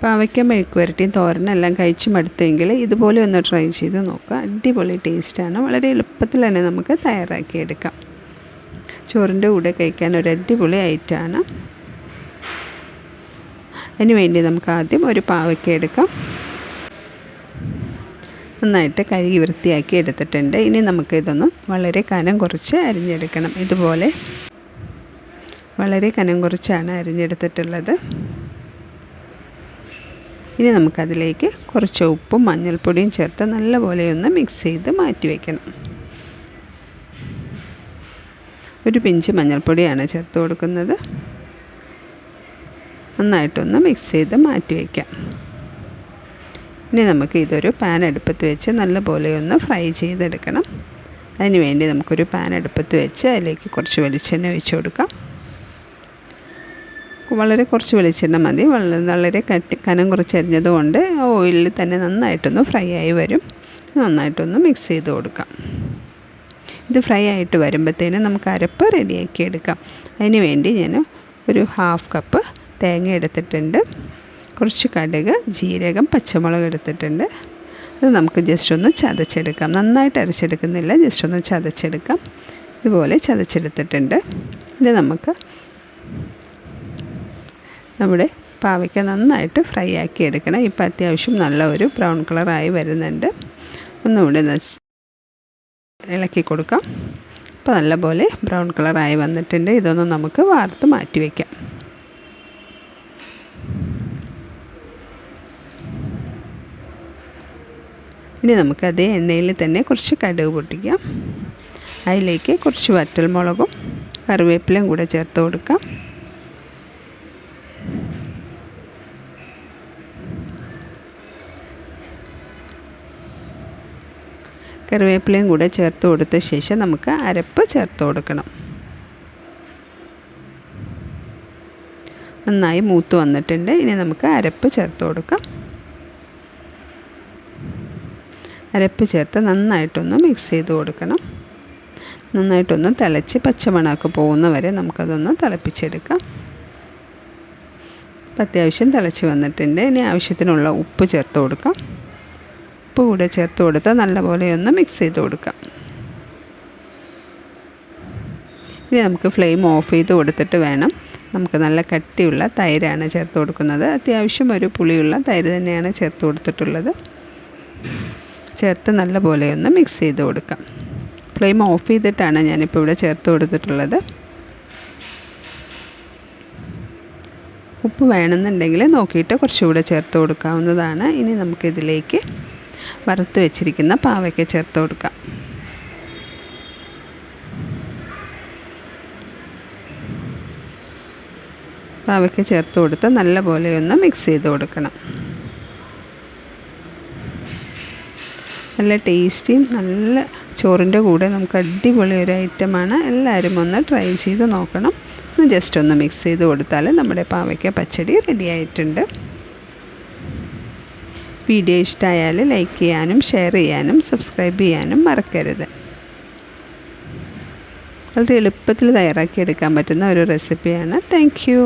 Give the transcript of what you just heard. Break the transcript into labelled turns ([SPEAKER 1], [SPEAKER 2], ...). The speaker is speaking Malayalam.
[SPEAKER 1] പാവയ്ക്ക മെഴുക്കുവരട്ടിയും തോരനെല്ലാം കഴിച്ച് മടുത്തെങ്കിൽ ഇതുപോലെ ഒന്ന് ട്രൈ ചെയ്ത് നോക്കുക. അടിപൊളി ടേസ്റ്റാണ്. വളരെ എളുപ്പത്തിൽ തന്നെ നമുക്ക് തയ്യാറാക്കിയെടുക്കാം. ചോറിൻ്റെ കൂടെ കഴിക്കാൻ ഒരു അടിപൊളി ഐറ്റമാണ്. അതിന് വേണ്ടി നമുക്ക് ആദ്യം ഒരു പാവയ്ക്ക എടുക്കാം. നന്നായിട്ട് കഴുകി വൃത്തിയാക്കി എടുത്തിട്ടുണ്ട്. ഇനി നമുക്കിതൊന്ന് വളരെ കനം കുറച്ച് അരിഞ്ഞെടുക്കണം. ഇതുപോലെ വളരെ കനം കുറച്ചാണ് അരിഞ്ഞെടുത്തിട്ടുള്ളത്. ഇനി നമുക്കതിലേക്ക് കുറച്ച് ഉപ്പും മഞ്ഞൾപ്പൊടിയും ചേർത്ത് നല്ലപോലെ ഒന്ന് മിക്സ് ചെയ്ത് മാറ്റി വയ്ക്കണം. ഒരു പിഞ്ച് മഞ്ഞൾപ്പൊടിയാണ് ചേർത്ത് കൊടുക്കുന്നത്. നന്നായിട്ടൊന്ന് മിക്സ് ചെയ്ത് മാറ്റി വയ്ക്കാം. ഇനി നമുക്ക് ഇതൊരു പാൻ അടുപ്പത്ത് വെച്ച് നല്ലപോലെ ഒന്ന് ഫ്രൈ ചെയ്തെടുക്കണം. അതിന് വേണ്ടി നമുക്കൊരു പാൻ അടുപ്പത്ത് വെച്ച് അതിലേക്ക് കുറച്ച് വെളിച്ചെണ്ണ ഒഴിച്ച് കൊടുക്കാം. വളരെ കുറച്ച് വെളിച്ചെണ്ണ മതി. വളരെ കനം കുറച്ച് അരിഞ്ഞതുകൊണ്ട് ഓയിലിൽ തന്നെ നന്നായിട്ടൊന്ന് ഫ്രൈ ആയി വരും. നന്നായിട്ടൊന്ന് മിക്സ് ചെയ്ത് കൊടുക്കാം. ഇത് ഫ്രൈ ആയിട്ട് വരുമ്പോഴത്തേനും നമുക്ക് അരപ്പ് റെഡിയാക്കി എടുക്കാം. അതിന് വേണ്ടി ഞാൻ ഒരു 1/2 കപ്പ് തേങ്ങ എടുത്തിട്ടുണ്ട്. കുറച്ച് കടുക്, ജീരകം, പച്ചമുളക് എടുത്തിട്ടുണ്ട്. അത് നമുക്ക് ജസ്റ്റ് ഒന്ന് ചതച്ചെടുക്കാം. നന്നായിട്ട് അരച്ചെടുക്കുന്നില്ല, ജസ്റ്റ് ഒന്ന് ചതച്ചെടുക്കാം. ഇതുപോലെ ചതച്ചെടുത്തിട്ടുണ്ട്. ഇനി നമുക്ക് നമ്മുടെ പാവയ്ക്ക നന്നായിട്ട് ഫ്രൈ ആക്കി എടുക്കണം. ഇപ്പോൾ അത്യാവശ്യം നല്ല ഒരു ബ്രൗൺ കളറായി വരുന്നുണ്ട്. ഒന്നുകൂടി ഇളക്കി കൊടുക്കാം. ഇപ്പോൾ നല്ലപോലെ ബ്രൗൺ കളറായി വന്നിട്ടുണ്ട്. ഇതൊന്നും നമുക്ക് വാർത്ത് മാറ്റി വയ്ക്കാം. ഇനി നമുക്ക് അതേ എണ്ണയിൽ തന്നെ കുറച്ച് കടുക് പൊട്ടിക്കാം. അതിലേക്ക് കുറച്ച് വറ്റൽമുളകും കറിവേപ്പിലയും കൂടെ ചേർത്ത് കൊടുക്കാം. കറിവേപ്പിലയും കൂടെ ചേർത്ത് കൊടുത്ത ശേഷം നമുക്ക് അരപ്പ് ചേർത്ത് കൊടുക്കണം. നന്നായി മൂത്ത് വന്നിട്ടുണ്ട്. ഇനി നമുക്ക് അരപ്പ് ചേർത്ത് കൊടുക്കാം. അരപ്പ് ചേർത്ത് നന്നായിട്ടൊന്ന് മിക്സ് ചെയ്ത് കൊടുക്കണം. നന്നായിട്ടൊന്ന് തിളച്ച് പച്ചമണമൊക്കെ പോകുന്നവരെ നമുക്കതൊന്ന് തിളപ്പിച്ചെടുക്കാം. അപ്പോൾ അത്യാവശ്യം തിളച്ച് വന്നിട്ടുണ്ട്. ഇനി ആവശ്യത്തിനുള്ള ഉപ്പ് ചേർത്ത് കൊടുക്കാം. ഉപ്പ് കൂടെ ചേർത്ത് കൊടുത്ത് നല്ലപോലെ ഒന്ന് മിക്സ് ചെയ്ത് കൊടുക്കാം. ഇനി നമുക്ക് ഫ്ലെയിം ഓഫ് ചെയ്ത് കൊടുത്തിട്ട് വേണം. നമുക്ക് നല്ല കട്ടിയുള്ള തൈരാണ് ചേർത്ത് കൊടുക്കുന്നത്. അത്യാവശ്യം ഒരു പുളിയുള്ള തൈര് തന്നെയാണ് ചേർത്ത് കൊടുത്തിട്ടുള്ളത്. ചേർത്ത് നല്ലപോലെ ഒന്ന് മിക്സ് ചെയ്ത് കൊടുക്കാം. ഫ്ലെയിം ഓഫ് ചെയ്തിട്ടാണ് ഞാനിപ്പോൾ ഇവിടെ ചേർത്ത് കൊടുത്തിട്ടുള്ളത്. ഉപ്പ് വേണമെന്നുണ്ടെങ്കിൽ നോക്കിയിട്ട് കുറച്ചുകൂടെ ചേർത്ത് കൊടുക്കാവുന്നതാണ്. ഇനി നമുക്കിതിലേക്ക് വറുത്ത് വെച്ചിരിക്കുന്ന പാവയ്ക്ക ചേർത്ത് കൊടുക്കാം. പാവയ്ക്ക ചേർത്ത് കൊടുത്ത് നല്ലപോലെ ഒന്ന് മിക്സ് ചെയ്ത് കൊടുക്കണം. നല്ല ടേസ്റ്റിയും നല്ല ചോറിൻ്റെ കൂടെ നമുക്ക് അടിപൊളി ഒരു ഐറ്റമാണ്. എല്ലാവരും ഒന്ന് ട്രൈ ചെയ്ത് നോക്കണം. ഒന്ന് ജസ്റ്റ് ഒന്ന് മിക്സ് ചെയ്ത് കൊടുത്താൽ നമ്മുടെ പാവയ്ക്ക പച്ചടി റെഡി ആയിട്ടുണ്ട്. വീഡിയോ ഇഷ്ടമായാൽ ലൈക്ക് ചെയ്യാനും ഷെയർ ചെയ്യാനും സബ്സ്ക്രൈബ് ചെയ്യാനും മറക്കരുത്. വളരെ എളുപ്പത്തിൽ തയ്യാറാക്കിയെടുക്കാൻ പറ്റുന്ന ഒരു റെസിപ്പിയാണ്. Thank you.